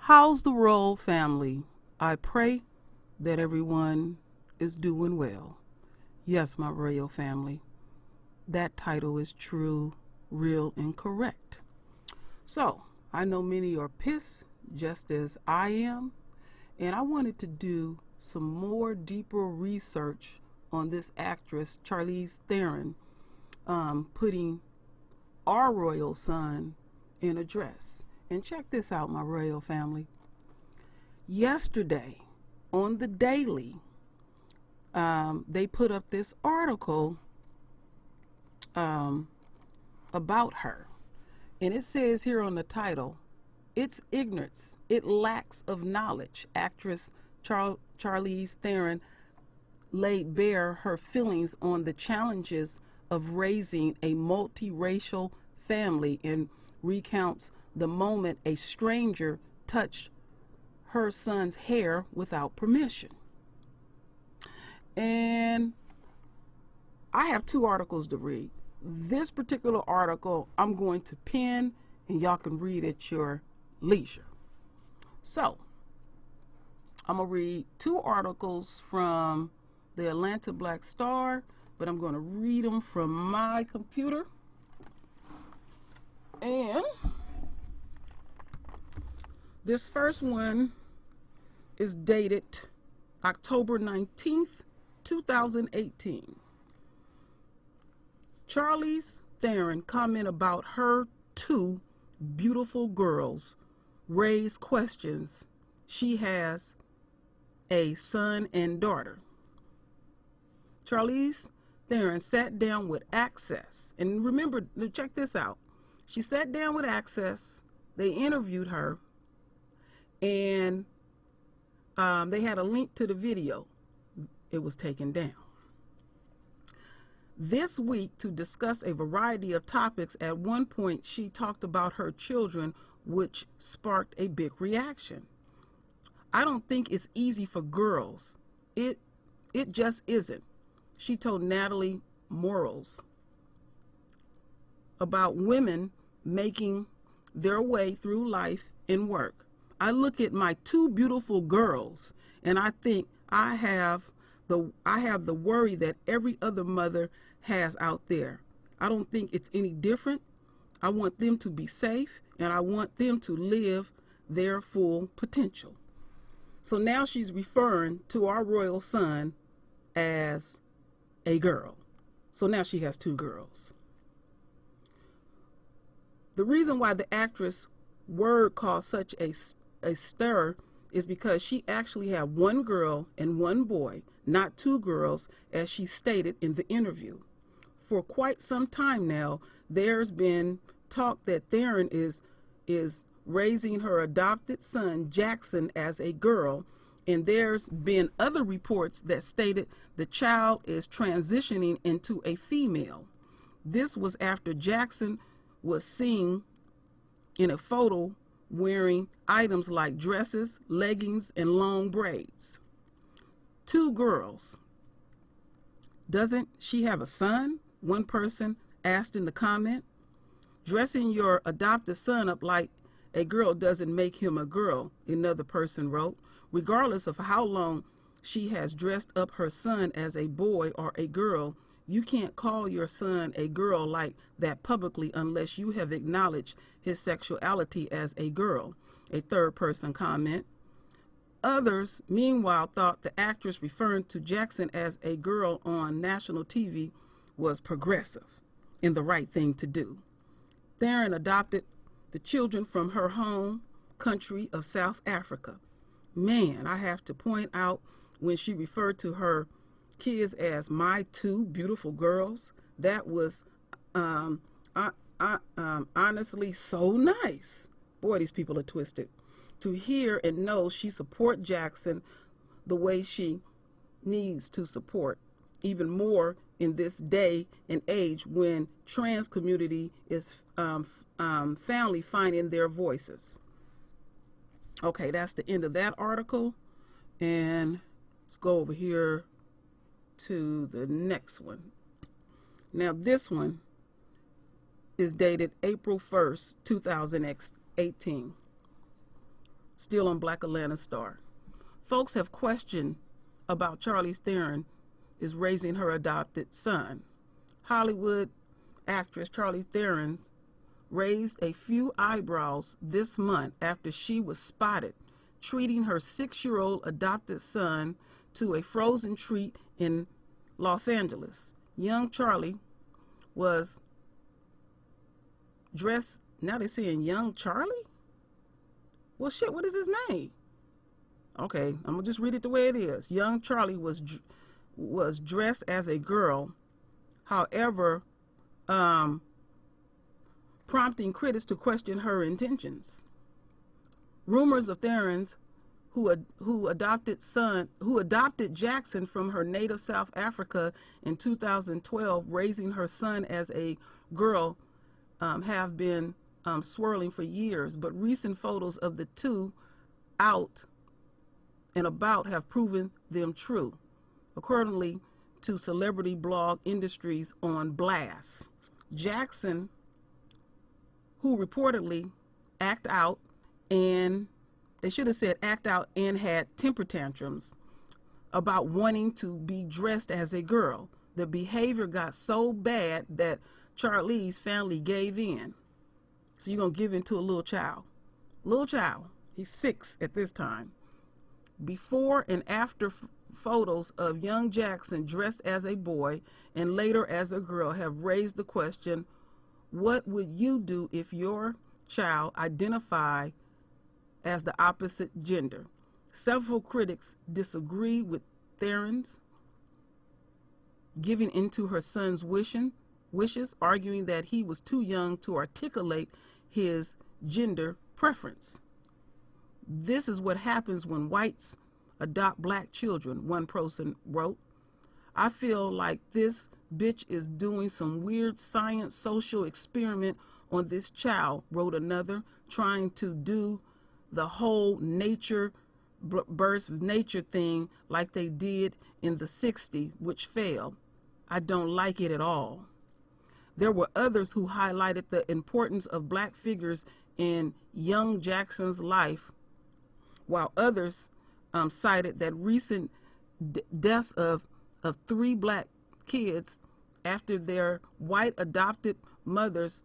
How's the royal family? I pray that everyone is doing well. Yes, my royal family. That title is true, real, and correct. So, I know many are pissed, just as I am, and I wanted to do some more deeper research on this actress, Charlize Theron, putting our royal son in a dress. And check this out, my royal family. Yesterday, on the Daily, they put up this article about her. And it says here on the title, "It's ignorance, it lacks of knowledge." Actress Charlize Theron laid bare her feelings on the challenges of raising a multiracial family and recounts the moment a stranger touched her son's hair without permission. And I have two articles to read. This particular article I'm going to pin, and y'all can read at your leisure. So, I'm going to read two articles from the Atlanta Black Star, but I'm going to read them from my computer. And this first one is dated October 19th, 2018. Charlize Theron comment about her two beautiful girls raise questions. She has a son and daughter. Charlize Theron sat down with Access. And remember, check this out. She sat down with Access. They interviewed her. And they had a link to the video. It was taken down. This week, to discuss a variety of topics, at one point she talked about her children, which sparked a big reaction. "I don't think it's easy for girls. It just isn't," she told Natalie Morales about women making their way through life and work. "I look at my two beautiful girls and I think I have the worry that every other mother has out there. I don't think it's any different. I want them to be safe and I want them to live their full potential." So now she's referring to our royal son as a girl. So now she has two girls. The reason why the actress word caused such a stir is because she actually had one girl and one boy, not two girls, as she stated in the interview. For quite some time now, there's been talk that Theron is raising her adopted son, Jackson, as a girl, and there's been other reports that stated the child is transitioning into a female. This was after Jackson was seen in a photo wearing items like dresses, leggings, and long braids. Two girls. Doesn't she have a son? One person asked in the comment. "Dressing your adopted son up like a girl doesn't make him a girl," another person wrote. "Regardless of how long she has dressed up her son as a boy or a girl, you can't call your son a girl like that publicly unless you have acknowledged his sexuality as a girl," a third person comment. Others, meanwhile, thought the actress referring to Jackson as a girl on national TV was progressive and the right thing to do. Theron adopted the children from her home country of South Africa. Man, I have to point out, when she referred to her kids as my two beautiful girls, that was honestly so nice. Boy, these people are twisted. To hear and know she support Jackson the way she needs to support, even more in this day and age when trans community is finally finding their voices. Okay, that's the end of that article. And let's go over here to the next one. Now this one is dated April 1st, 2018. still on Black Atlanta Star. Folks have questioned about Charlize Theron is raising her adopted son. Hollywood actress Charlize Theron raised a few eyebrows this month after she was spotted treating her 6-year-old adopted son to a frozen treat in Los Angeles. Young Charlie was dressed, now they're saying young Charlie? Well, shit, what is his name? Okay, I'm gonna just read it the way it is. Young Charlie was dressed as a girl, however, prompting critics to question her intentions. Rumors of Theron's, who adopted Jackson from her native South Africa in 2012, raising her son as a girl, have been swirling for years. But recent photos of the two out and about have proven them true, accordingly to celebrity blog industries on Blast. Jackson, who reportedly act out and had temper tantrums about wanting to be dressed as a girl. The behavior got so bad that Charlize family gave in. So you're going to give in to a little child. Little child. He's 6 at this time. Before and after photos of young Jackson dressed as a boy and later as a girl have raised the question, what would you do if your child identified as the opposite gender? Several critics disagree with Theron's giving into her son's wishes, arguing that he was too young to articulate his gender preference. This is what happens when whites adopt black children, one person wrote. I feel like this bitch is doing some weird science social experiment on this child, wrote another, trying to do the whole nature thing like they did in the 60s, which failed. I don't like it at all. There were others who highlighted the importance of black figures in young Jackson's life, while others cited that recent deaths of 3 black kids after their white adopted mothers,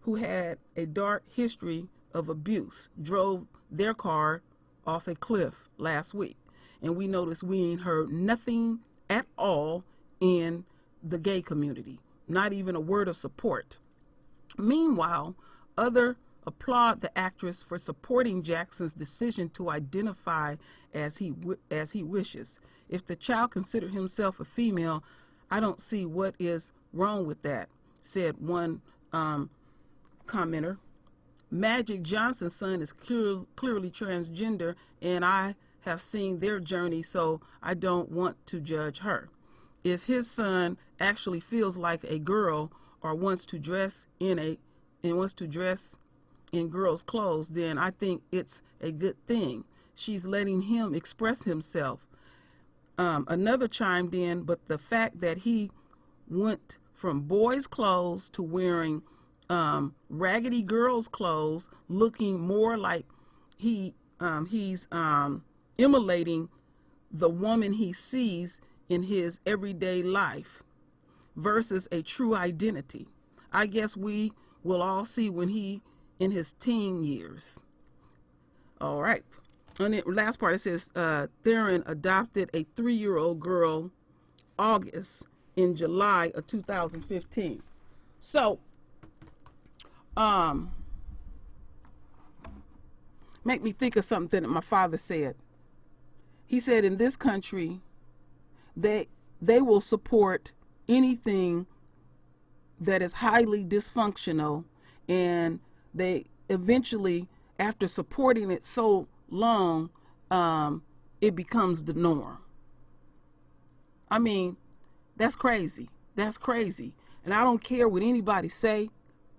who had a dark history of abuse, drove their car off a cliff last week. And we noticed we ain't heard nothing at all in the gay community, not even a word of support. Meanwhile, others applaud the actress for supporting Jackson's decision to identify as he wishes. If the child considered himself a female, I don't see what is wrong with that, said one commenter. Magic Johnson's son is clearly transgender, and I have seen their journey, so I don't want to judge her. If his son actually feels like a girl or wants to dress in girls' clothes, then I think it's a good thing. She's letting him express himself. Another chimed in, but the fact that he went from boys' clothes to wearing raggedy girls' clothes, looking more like he's emulating the woman he sees in his everyday life versus a true identity. I guess we will all see when he in his teen years. All right. On the last part, it says Theron adopted a 3-year-old girl August in July of 2015. So, make me think of something that my father said. He said in this country, they will support anything that is highly dysfunctional, and they eventually, after supporting it so long, it becomes the norm. I mean, that's crazy. That's crazy. And I don't care what anybody say.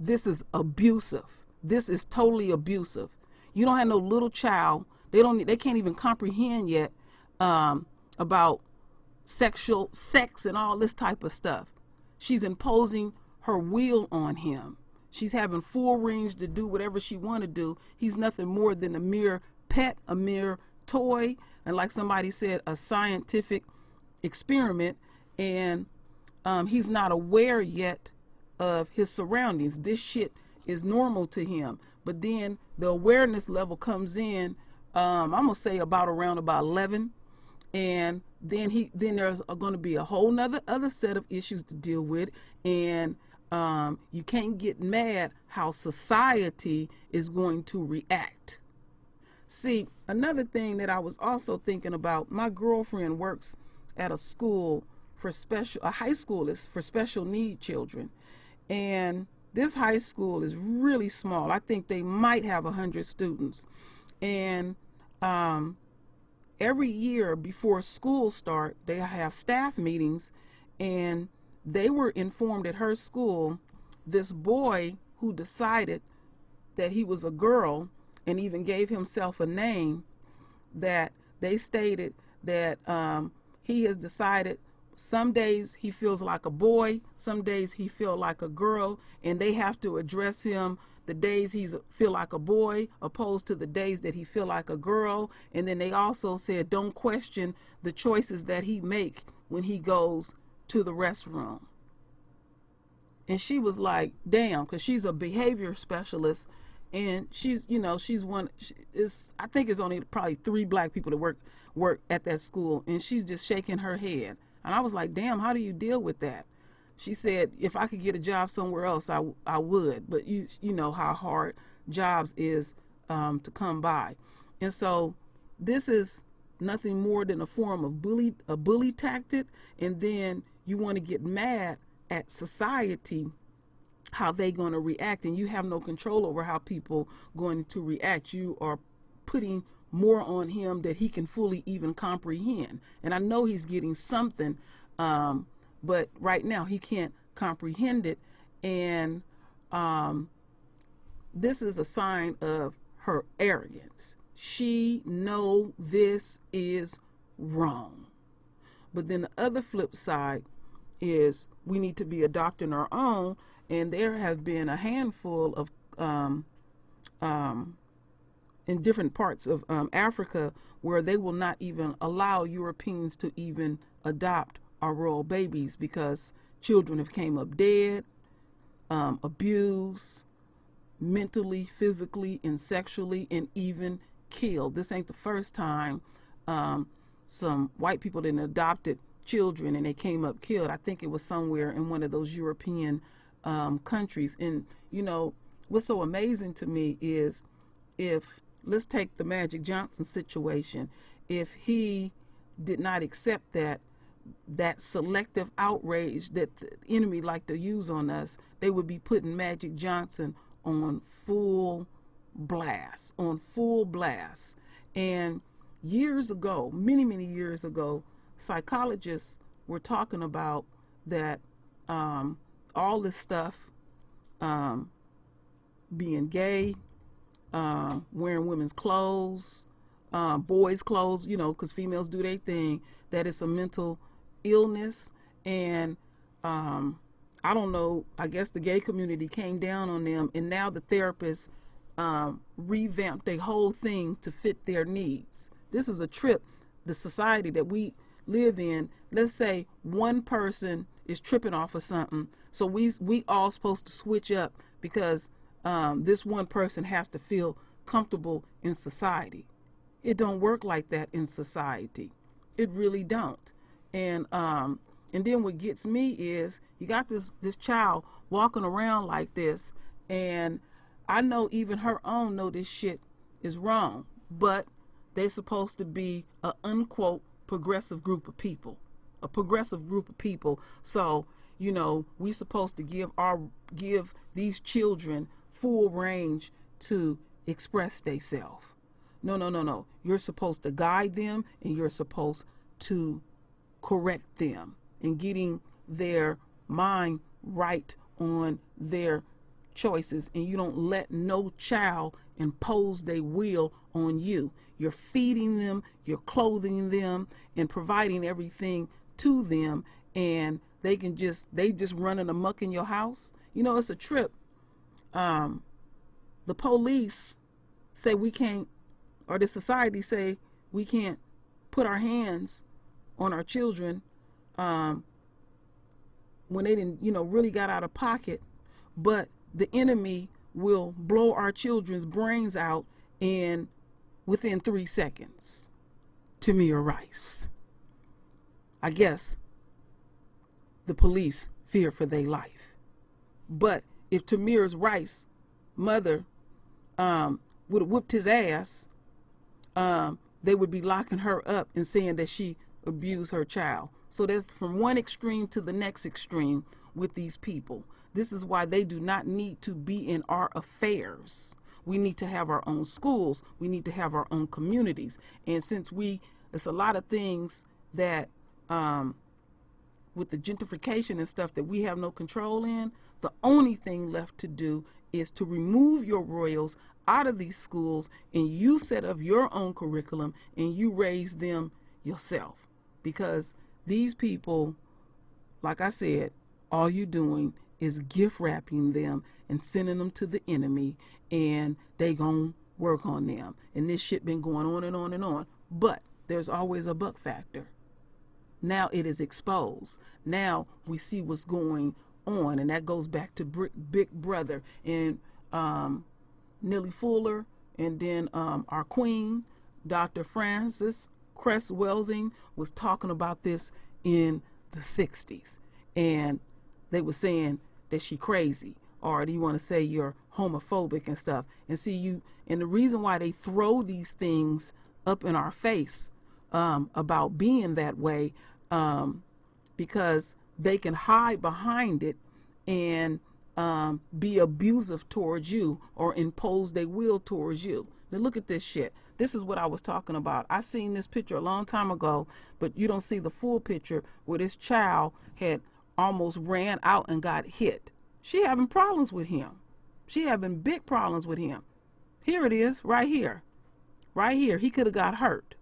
This is abusive. This is totally abusive. You don't have no little child. They can't even comprehend yet about sex and all this type of stuff. She's imposing her will on him. She's having full range to do whatever she want to do. He's nothing more than a mere pet, a mere toy, and like somebody said, a scientific experiment, and he's not aware yet of his surroundings. This shit is normal to him. But then the awareness level comes in, I'm gonna say about 11, and then there's going to be a whole nother other set of issues to deal with, and you can't get mad how society is going to react. See, another thing that I was also thinking about, my girlfriend works at a school for a high school is for special need children, and this high school is really small. I think they might have 100 students, and every year before school start, they have staff meetings, and they were informed at her school, this boy who decided that he was a girl and even gave himself a name, that they stated that he has decided some days he feels like a boy, some days he feels like a girl, and they have to address him the days he feel like a boy opposed to the days that he feel like a girl. And then they also said don't question the choices that he make when he goes to the restroom. And she was like, damn, because she's a behavior specialist, and she's one, I think it's only probably 3 black people that work at that school, and she's just shaking her head. And I was like, damn, how do you deal with that? She said, if I could get a job somewhere else, I would. But you know how hard jobs is to come by. And so this is nothing more than a form of bully tactic. And then you want to get mad at society, how they going to react. And you have no control over how people going to react. You are putting more on him that he can fully even comprehend. And I know he's getting something, but right now he can't comprehend it. And this is a sign of her arrogance. She know this is wrong. But then the other flip side is we need to be adopting our own. And there have been a handful of in different parts of Africa where they will not even allow Europeans to even adopt our royal babies because children have came up dead, abused, mentally, physically, and sexually, and even killed. This ain't the first time some white people that adopted children and they came up killed. I think it was somewhere in one of those European countries. And you know what's so amazing to me is, if let's take the Magic Johnson situation, if he did not accept that selective outrage that the enemy like to use on us, they would be putting Magic Johnson on full blast. And years ago, many years ago, psychologists were talking about that all this stuff, being gay, wearing women's clothes, boys' clothes, because females do their thing, that it's a mental illness. And I don't know, I guess the gay community came down on them, and now the therapists revamped their whole thing to fit their needs. This is a trip, the society that we live in. Let's say one person is tripping off of something, so we all supposed to switch up because this one person has to feel comfortable in society. It don't work like that in society. It really don't. And then what gets me is you got this child walking around like this, and I know even her own know this shit is wrong, but they're supposed to be a unquote progressive group of people, So, we supposed to give these children full range to express themselves. No. You're supposed to guide them, and you're supposed to correct them and getting their mind right on their choices. And you don't let no child impose their will on you. You're feeding them, you're clothing them, and providing everything to them, and they just running amok in your house. It's a trip. The police say we can't or does society say we can't put our hands on our children when they didn't, really got out of pocket, but the enemy will blow our children's brains out in within 3 seconds? Tamir Rice. I guess the police fear for their life. But if Tamir Rice's mother would have whooped his ass, they would be locking her up and saying that she abused her child. So that's from one extreme to the next extreme with these people. This is why they do not need to be in our affairs. We need to have our own schools. We need to have our own communities. And since it's a lot of things that with the gentrification and stuff that we have no control in, the only thing left to do is to remove your royals out of these schools, and you set up your own curriculum and you raise them yourself. Because these people, like I said, all you're doing is gift wrapping them and sending them to the enemy, and they gonna work on them. And this shit been going on and on and on. But there's always a buck factor. Now it is exposed. Now we see what's going on, and that goes back to Big Brother and Nellie Fuller, and then our queen, Dr. Frances Cress Welsing, was talking about this in the 60s, and they were saying that she crazy, or do you want to say you're homophobic and stuff. And see, and the reason why they throw these things up in our face about being that way, because they can hide behind it and be abusive towards you or impose their will towards you. Now look at this shit. This is what I was talking about. I seen this picture a long time ago, but you don't see the full picture where this child had almost ran out and got hit. She having problems with him. She having big problems with him. Here it is, right here. Right here. He could have got hurt.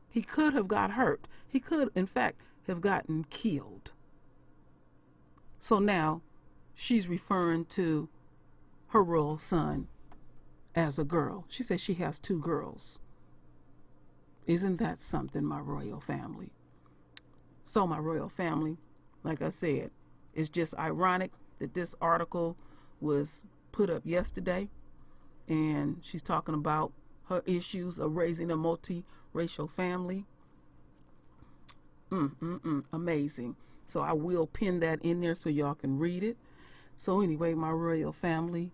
He could have got hurt. He could, in fact, have gotten killed. So now she's referring to her royal son as a girl. She says she has 2 girls. Isn't that something, my royal family? So my royal family, like I said, it's just ironic that this article was put up yesterday, and she's talking about her issues of raising a multi-racial family. Amazing. So I will pin that in there so y'all can read it. So anyway, my royal family,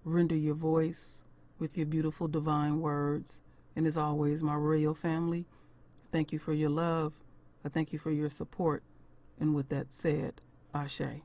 render your voice with your beautiful divine words. And as always, my royal family, thank you for your love. I thank you for your support. And with that said, Ashe.